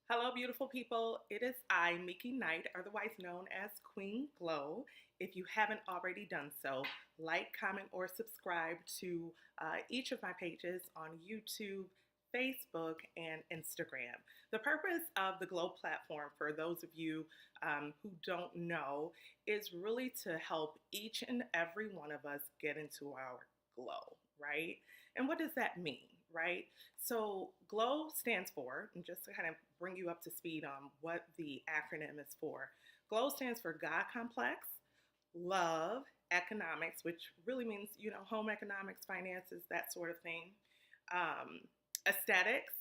Hello, beautiful people. It is I, Mickey Knight, otherwise known as Queen Gleaux. If you haven't already done so, like, comment, or subscribe to each of my pages on YouTube, Facebook, and Instagram. The purpose of the Gleaux platform, for those of you who don't know, is really to help each and every one of us get into our glow, right? And what does that mean, right? So, GLOW stands for, and just to kind of bring you up to speed on what the acronym is for, GLOW stands for God Complex, Love, Economics, which really means, home economics, finances, that sort of thing, um, Aesthetics,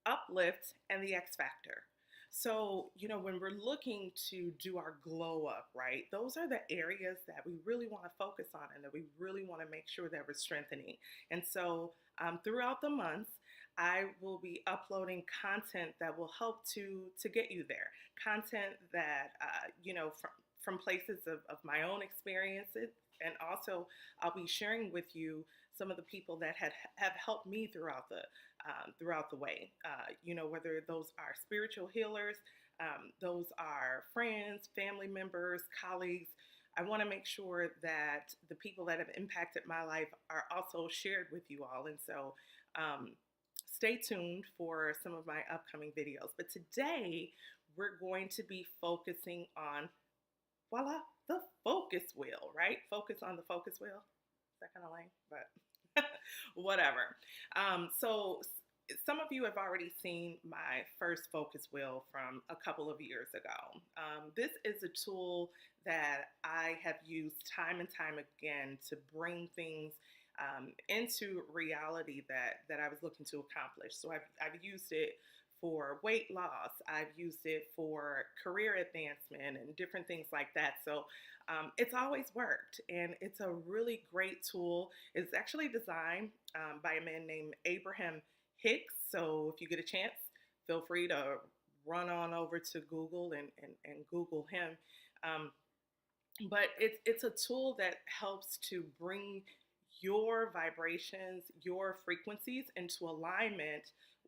Uplift, and the X Factor. So, when we're looking to do our glow up, right, those are the areas that we really want to focus on and that we really want to make sure that we're strengthening. And so, throughout the months, I will be uploading content that will help to get you there. Content that, from places of my own experiences. And also, I'll be sharing with you some of the people that have helped me throughout the way. Whether those are spiritual healers, those are friends, family members, colleagues. I want to make sure that the people that have impacted my life are also shared with you all. And so stay tuned for some of my upcoming videos. But today we're going to be focusing on, voila, the focus wheel, right? Focus on the focus wheel. Is that kind of lame? But whatever. So some of you have already seen my first focus wheel from a couple of years ago. This is a tool that I have used time and time again to bring things into reality that I was looking to accomplish. So I've used it for weight loss. I've used it for career advancement and different things like that. So it's always worked, and it's a really great tool. It's actually designed by a man named Abraham Hicks. So if you get a chance, feel free to run on over to Google and Google him. But it's a tool that helps to bring your vibrations, your frequencies into alignment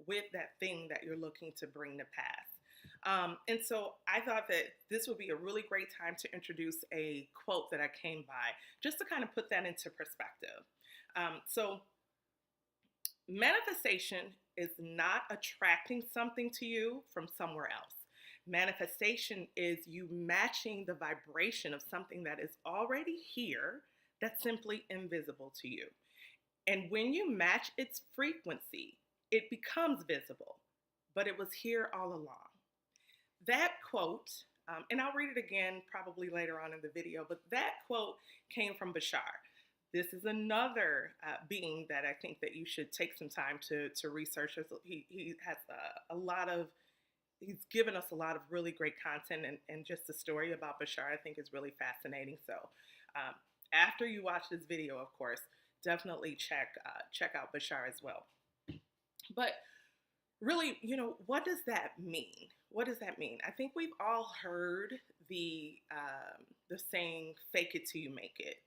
with that thing that you're looking to bring to pass. And so I thought that this would be a really great time to introduce a quote that I came by, just to kind of put that into perspective. So manifestation is not attracting something to you from somewhere else. Manifestation is you matching the vibration of something that is already here that's simply invisible to you. And when you match its frequency, it becomes visible, but it was here all along. That quote, and I'll read it again probably later on in the video, but that quote came from Bashar. This is another being that I think that you should take some time to research. He has a lot of, he's given us a lot of really great content, and just the story about Bashar I think is really fascinating. So after you watch this video, of course, definitely check out Bashar as well. But really, what does that mean? What does that mean? I think we've all heard the saying, "Fake it till you make it,"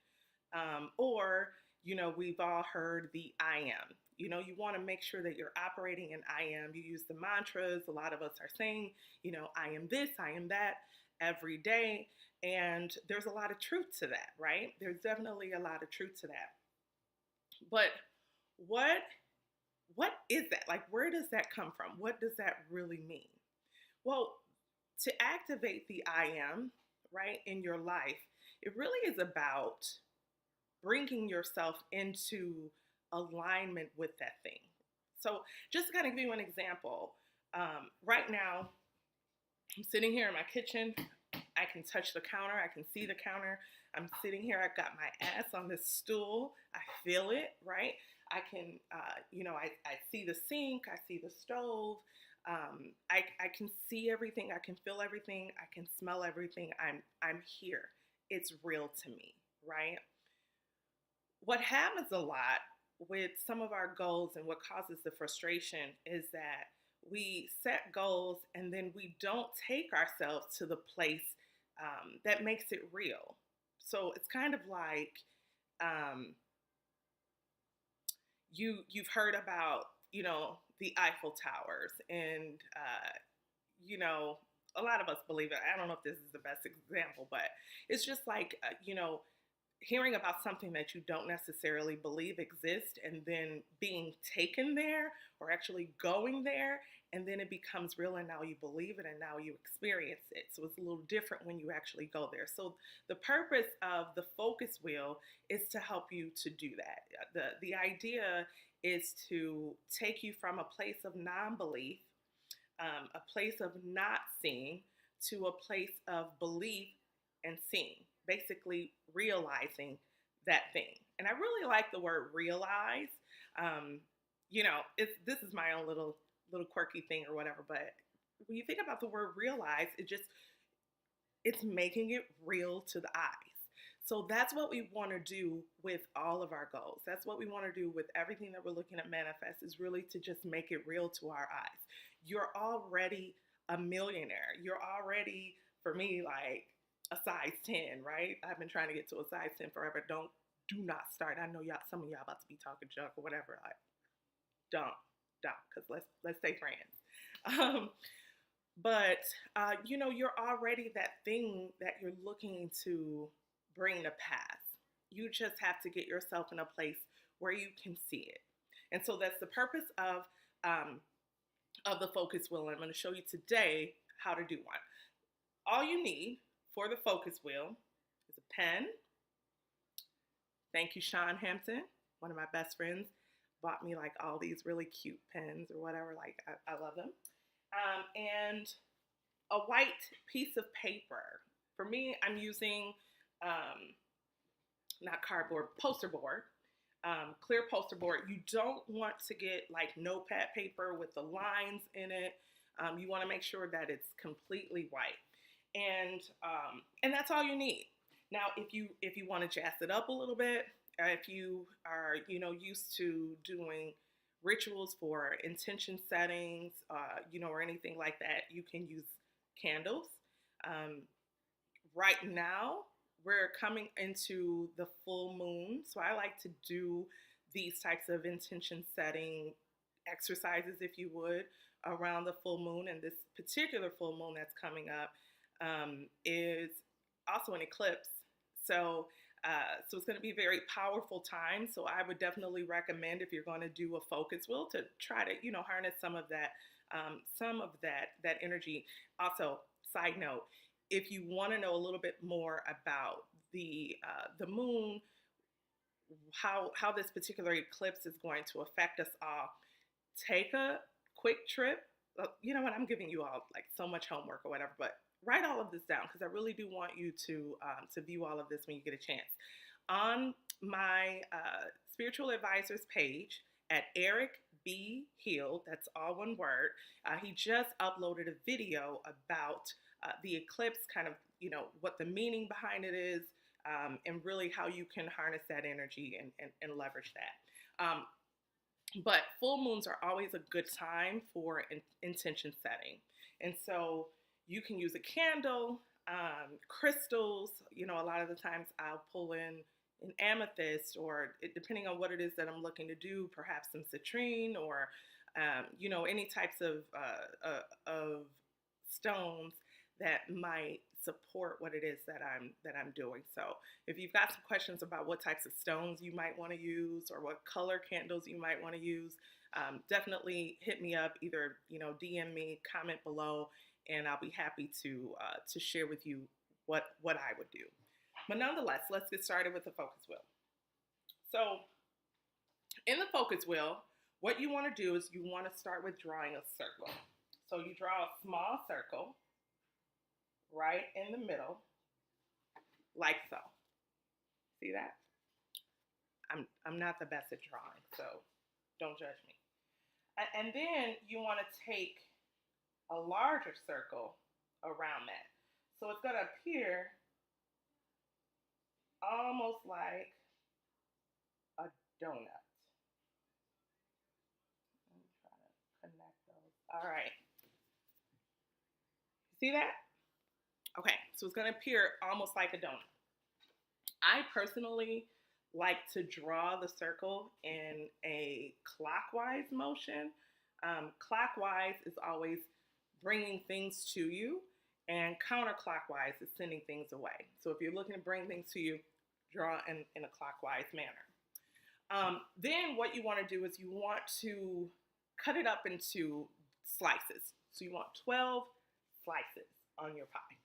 or we've all heard the "I am." You want to make sure that you're operating in "I am." You use the mantras. A lot of us are saying, "I am this, I am that," every day, and there's a lot of truth to that, right? There's definitely a lot of truth to that. But what is that? Like, where does that come from? What does that really mean? Well, to activate the "I am," right, in your life, it really is about bringing yourself into alignment with that thing. So just to kind of give you an example, right now, I'm sitting here in my kitchen. I can touch the counter. I can see the counter. I'm sitting here. I've got my ass on this stool. I feel it, right? I can, I see the sink. I see the stove. I can see everything. I can feel everything. I can smell everything. I'm here. It's real to me, right? What happens a lot with some of our goals and what causes the frustration is that we set goals and then we don't take ourselves to the place that makes it real. So it's kind of like you've heard about the Eiffel Towers, and a lot of us believe it. I don't know if this is the best example, but it's just like, hearing about something that you don't necessarily believe exists and then being taken there or actually going there, and then it becomes real and now you believe it and now you experience it. So it's a little different when you actually go there. So the purpose of the focus wheel is to help you to do that. The idea is to take you from a place of non-belief, a place of not seeing, to a place of belief and seeing, basically realizing that thing. And I really like the word realize. This is my own little quirky thing or whatever, but when you think about the word realize, it's making it real to the eyes. So that's what we want to do with all of our goals. That's what we want to do with everything that we're looking at manifest, is really to just make it real to our eyes. You're already a millionaire. You're already, for me, like a size 10, right? I've been trying to get to a size 10 forever. Do not start. I know y'all, some of y'all about to be talking junk or whatever. Like, don't, because let's stay friends. But you're already that thing that you're looking to bring to pass. You just have to get yourself in a place where you can see it. And so that's the purpose of the focus wheel. I'm going to show you today how to do one. All you need for the focus wheel is a pen. Thank you, Sean Hampton, one of my best friends, bought me like all these really cute pens or whatever. Like, I love them. And a white piece of paper. For me, I'm using not cardboard, poster board, clear poster board. You don't want to get like notepad paper with the lines in it. You want to make sure that it's completely white, and that's all you need. Now, if you want to jazz it up a little bit, if you are used to doing rituals for intention settings, or anything like that, you can use candles. Right now, we're coming into the full moon, so I like to do these types of intention setting exercises, if you would, around the full moon. And this particular full moon that's coming up is also an eclipse. So it's going to be a very powerful time. So I would definitely recommend, if you're going to do a focus wheel, to try to harness some of that energy. Also, side note, if you want to know a little bit more about the moon, how this particular eclipse is going to affect us all, take a quick trip. You know what? I'm giving you all like so much homework or whatever, but write all of this down, because I really do want you to view all of this when you get a chance. On my spiritual advisors page at Eric B. Healed, that's all one word, he just uploaded a video about the eclipse, kind of, what the meaning behind it is, and really how you can harness that energy and leverage that. But full moons are always a good time for intention setting. And so you can use a candle, crystals. A lot of the times I'll pull in an amethyst, or depending on what it is that I'm looking to do, perhaps some citrine, or any types of stones that might support what it is that I'm doing. So if you've got some questions about what types of stones you might want to use, or what color candles you might want to use, definitely hit me up. Either DM me, comment below, and I'll be happy to share with you what I would do. But nonetheless, let's get started with the focus wheel. So in the focus wheel, what you want to do is you want to start with drawing a circle. So you draw a small circle right in the middle, like so. See that? I'm not the best at drawing, so don't judge me. And then you want to take a larger circle around that. So it's going to appear almost like a donut. Let me try to connect those. All right. See that? Okay, so it's going to appear almost like a donut. I personally like to draw the circle in a clockwise motion. Clockwise is always bringing things to you, and counterclockwise is sending things away. So if you're looking to bring things to you, draw in a clockwise manner. Then what you want to do is you want to cut it up into slices. So you want 12 slices on your pie.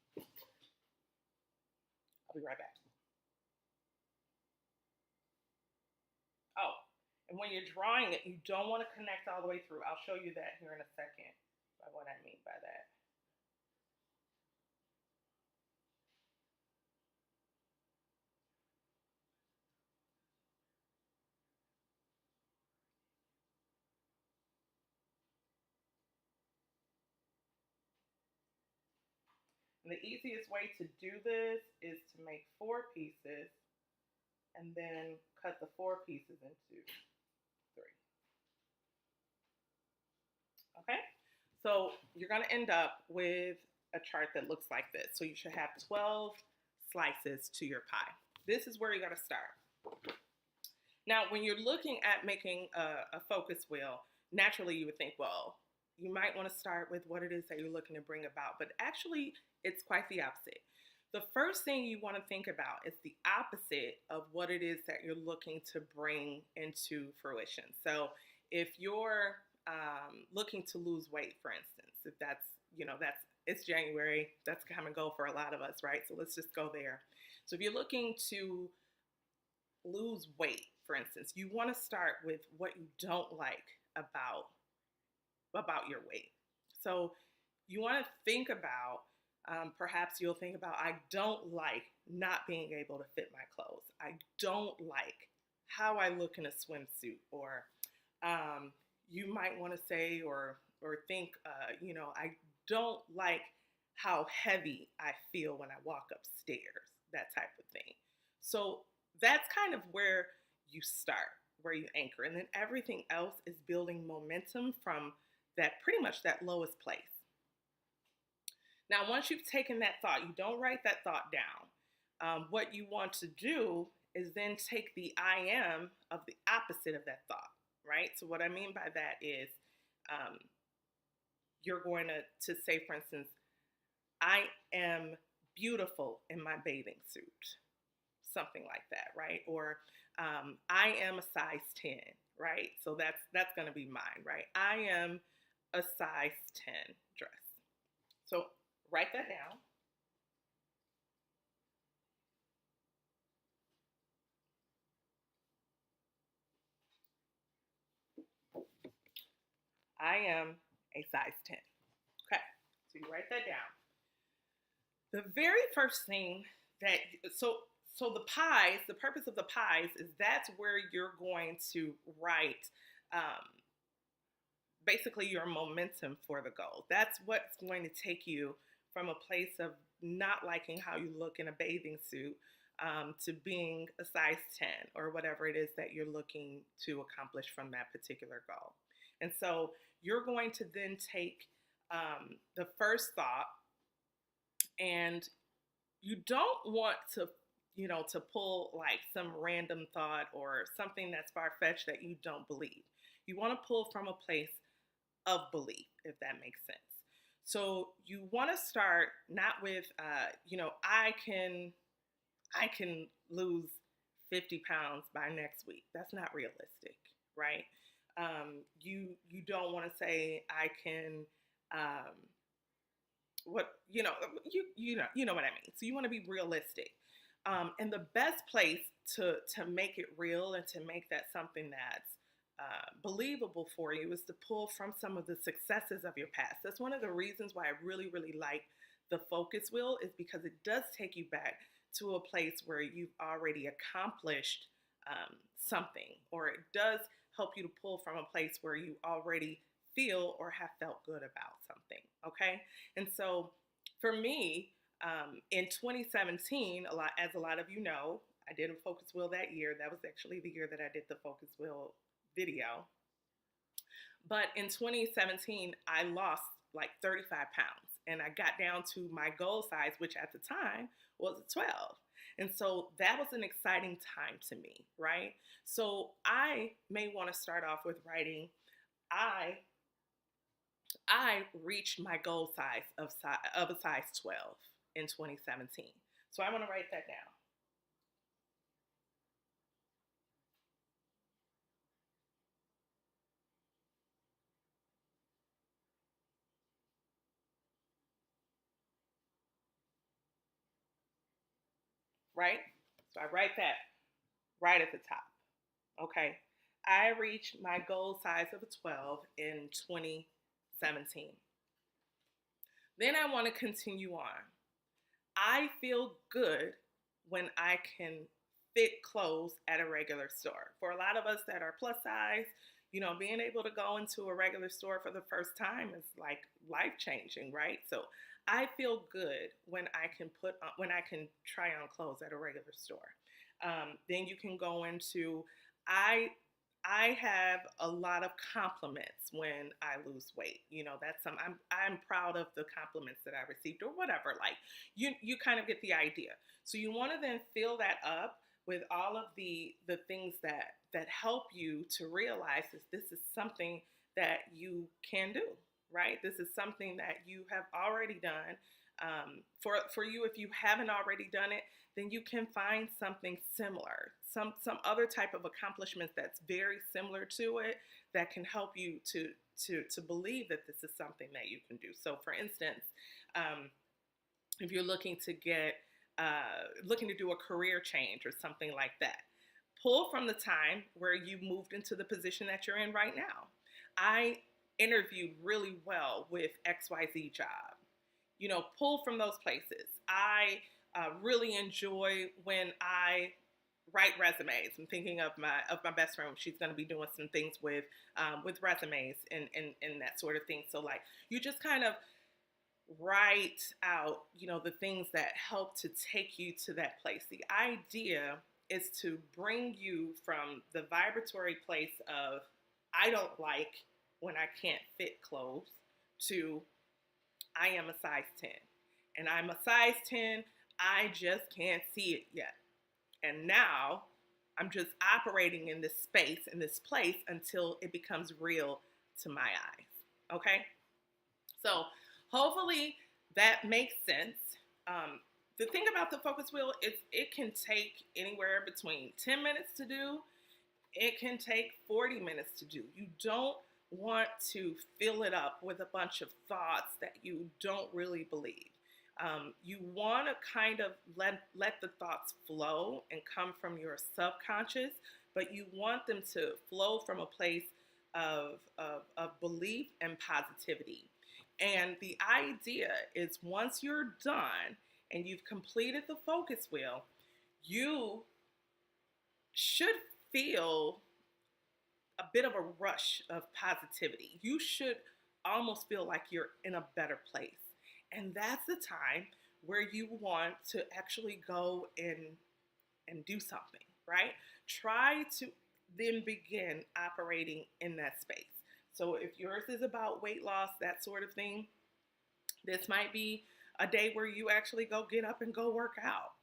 I'll be right back. Oh, and when you're drawing it, you don't want to connect all the way through. I'll show you that here in a second by what I mean by that. And the easiest way to do this is to make 4 pieces and then cut the 4 pieces into 3. Okay? So you're going to end up with a chart that looks like this. So you should have 12 slices to your pie. This is where you're going to start. Now, when you're looking at making a focus wheel, naturally you would think, well, you might want to start with what it is that you're looking to bring about. But actually, it's quite the opposite. The first thing you want to think about is the opposite of what it is that you're looking to bring into fruition. So if you're looking to lose weight, for instance, if that's, it's January, that's come and go for a lot of us, right? So let's just go there. So if you're looking to lose weight, for instance, you want to start with what you don't like about your weight. So you want to think about, perhaps you'll think about, I don't like not being able to fit my clothes. I don't like how I look in a swimsuit. Or you might want to say or think, I don't like how heavy I feel when I walk upstairs, that type of thing. So that's kind of where you start, where you anchor. And then everything else is building momentum from that, pretty much that lowest place. Now, once you've taken that thought, you don't write that thought down. What you want to do is then take the I am of the opposite of that thought, right? So what I mean by that is you're going to say, for instance, I am beautiful in my bathing suit, something like that, right? Or I am a size 10, right? So that's going to be mine, right? I am a size 10 dress. So write that down. I am a size 10. Okay, so you write that down. The very first thing that, so the pies, the purpose of the pies is that's where you're going to write basically your momentum for the goal. That's what's going to take you from a place of not liking how you look in a bathing suit to being a size 10 or whatever it is that you're looking to accomplish from that particular goal. And so you're going to then take the first thought, and you don't want to, to pull like some random thought or something that's far-fetched that you don't believe. You want to pull from a place of belief, if that makes sense. So you want to start not with, I can lose 50 pounds by next week. That's not realistic, right? You don't want to say I can, you know what I mean. So you want to be realistic. And the best place to make it real and to make that something that's believable for you is to pull from some of the successes of your past. That's one of the reasons why I really, really like the focus wheel, is because it does take you back to a place where you've already accomplished something, or it does help you to pull from a place where you already feel or have felt good about something, okay? And so for me, in 2017, as a lot of you know, I did a focus wheel that year. That was actually the year that I did the focus wheel video. But in 2017, I lost like 35 pounds, and I got down to my goal size, which at the time was a 12. And so that was an exciting time to me, right? So I may want to start off with writing, I I reached my goal size of a size 12 in 2017. So I want to write that down. Right? So I write that right at the top. Okay. I reached my goal size of a 12 in 2017. Then I want to continue on. I feel good when I can fit clothes at a regular store. For a lot of us that are plus size, being able to go into a regular store for the first time is like life changing, right? So I feel good when when I can try on clothes at a regular store. Then you can go into I I have a lot of compliments when I lose weight. That's some I'm proud of the compliments that I received or whatever. Like you kind of get the idea. So you want to then fill that up with all of the things that help you to realize that this is something that you can do, right? This is something that you have already done. For you, if you haven't already done it, then you can find something similar, some other type of accomplishment that's very similar to it that can help you to believe that this is something that you can do. So, for instance, um, if you're looking to do a career change or something like that, pull from the time where you moved into the position that you're in right now. I interviewed really well with XYZ job. Pull from those places. I really enjoy when I write resumes. I'm thinking of my best friend. She's going to be doing some things with resumes and that sort of thing. So like you just kind of write out, the things that help to take you to that place. The idea is to bring you from the vibratory place of I don't like when I can't fit clothes to I am a size 10. And I'm a size 10, I just can't see it yet. And now I'm just operating in this space, in this place, until it becomes real to my eyes. Okay? So hopefully that makes sense. The thing about the focus wheel is it can take anywhere between 10 minutes to do. It can take 40 minutes to do. You don't want to fill it up with a bunch of thoughts that you don't really believe. You want to kind of let the thoughts flow and come from your subconscious, but you want them to flow from a place of belief and positivity. And the idea is once you're done and you've completed the focus wheel, you should feel a bit of a rush of positivity. You should almost feel like you're in a better place. And that's the time where you want to actually go and do something, right? Try to then begin operating in that space. So if yours is about weight loss, that sort of thing, this might be a day where you actually go get up and go work out.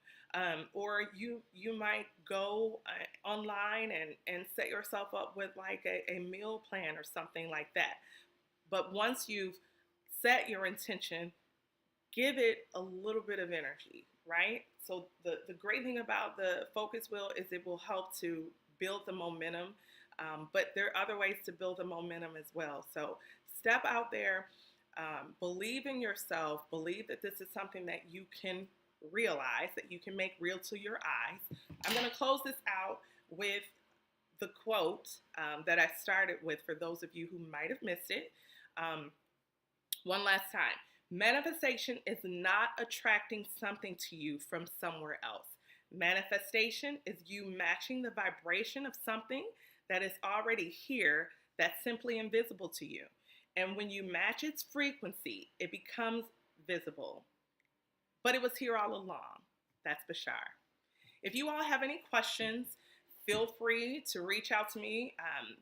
Or you might go online and set yourself up with like a meal plan or something like that. But once you've set your intention, give it a little bit of energy, right? So the great thing about the focus wheel is it will help to build the momentum. But there are other ways to build the momentum as well. So step out there, believe in yourself, believe that this is something that you can realize, that you can make real to your eyes. I'm going to close this out with the quote that I started with for those of you who might have missed it. One last time. Manifestation is not attracting something to you from somewhere else. Manifestation is you matching the vibration of something that is already here that's simply invisible to you. And when you match its frequency, it becomes visible. But it was here all along. That's Bashar. If you all have any questions, feel free to reach out to me.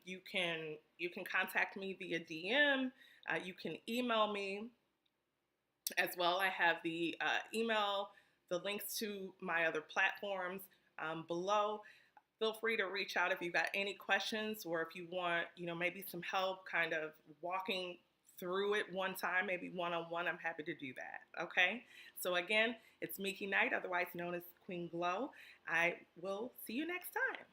You can contact me via DM. You can email me as well. I have the email, the links to my other platforms below. Feel free to reach out if you've got any questions or if you want, maybe some help kind of walking through it one time, maybe one-on-one, I'm happy to do that. Okay? So again, it's Miki Knight, otherwise known as Queen Gleaux. I will see you next time.